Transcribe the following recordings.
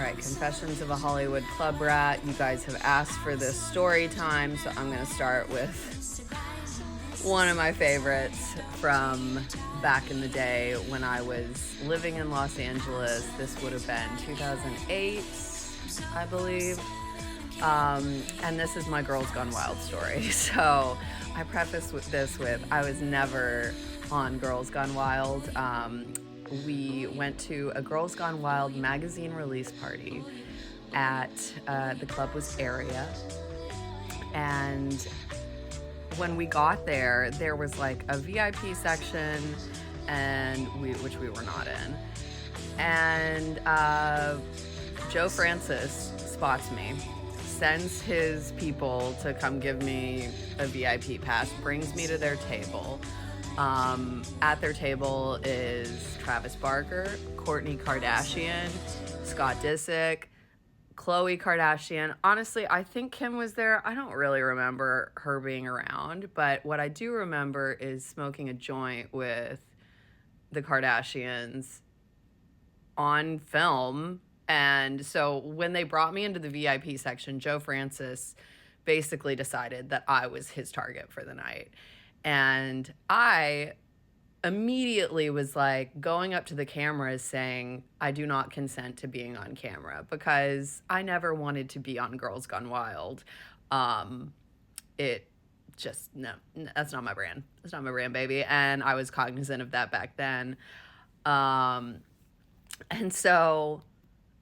right, Confessions of a Hollywood Club Rat. You guys have asked for this story time, so I'm going to start with one of my favorites from back in the day when I was living in Los Angeles. This would have been 2008, I believe. And this is my Girls Gone Wild story. So I preface this with I was never on Girls Gone Wild. We went to a Girls Gone Wild magazine release party at the club was Area. And when we got there, there was like a VIP section, and which we were not in. And Joe Francis spots me, sends his people to come give me a VIP pass, brings me to their table. At their table is Travis Barker, Kourtney Kardashian, Scott Disick, Khloe Kardashian. Honestly, I think Kim was there. I don't really remember her being around, but what I do remember is smoking a joint with the Kardashians on film. And so when they brought me into the VIP section, Joe Francis basically decided that I was his target for the night. And I immediately was like going up to the cameras saying, I do not consent to being on camera, because I never wanted to be on Girls Gone Wild. It just, no, that's not my brand. That's not my brand, baby. And I was cognizant of that back then. And so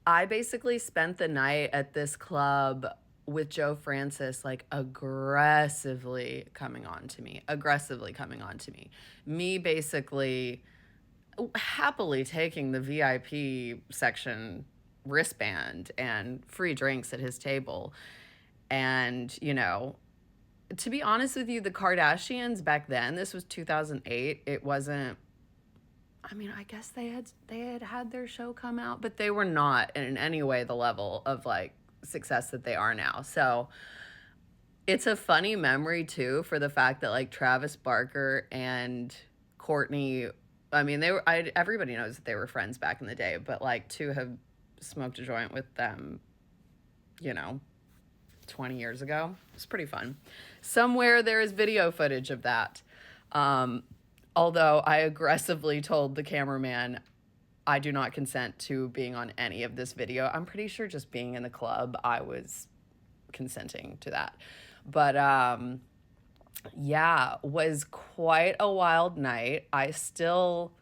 I basically spent the night at this club with Joe Francis, like aggressively coming on to me. Me basically happily taking the VIP section wristband and free drinks at his table. And, you know, to be honest with you, the Kardashians back then, this was 2008, it wasn't, I mean, I guess they had their show come out, but they were not in any way the level of like success that they are now. So it's a funny memory too, for the fact that like Travis Barker and Kourtney, I mean, everybody knows that they were friends back in the day, but like to have smoked a joint with them, you know, 20 years ago, it's pretty fun. Somewhere there is video footage of that. Although I aggressively told the cameraman, I do not consent to being on any of this video. I'm pretty sure just being in the club, I was consenting to that. But yeah, was quite a wild night. I still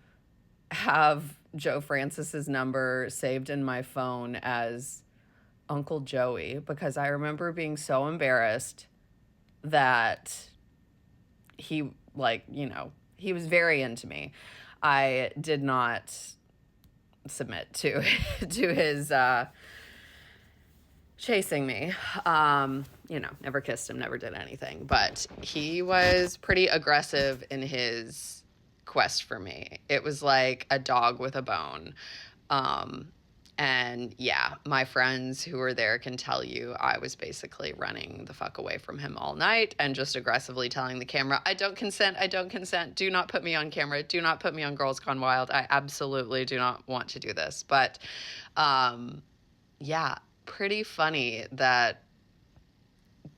have Joe Francis's number saved in my phone as Uncle Joey, because I remember being so embarrassed that he, like, you know, he was very into me. I did not submit to his chasing me. You know, never kissed him, never did anything, but he was pretty aggressive in his quest for me. It was like a dog with a bone. And yeah, my friends who were there can tell you I was basically running the fuck away from him all night and just aggressively telling the camera, I don't consent. Do not put me on camera. Do not put me on Girls Gone Wild. I absolutely do not want to do this. But yeah, pretty funny that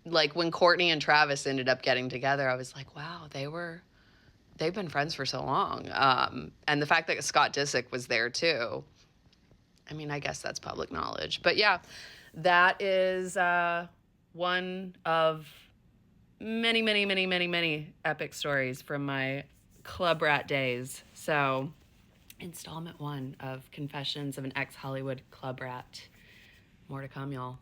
like when Kourtney and Travis ended up getting together, I was like, wow, they've been friends for so long. And the fact that Scott Disick was there too, I mean, I guess that's public knowledge. But yeah, that is one of many, many, many, many, many epic stories from my club rat days. So installment 1 of Confessions of an Ex-Hollywood Club Rat. More to come, y'all.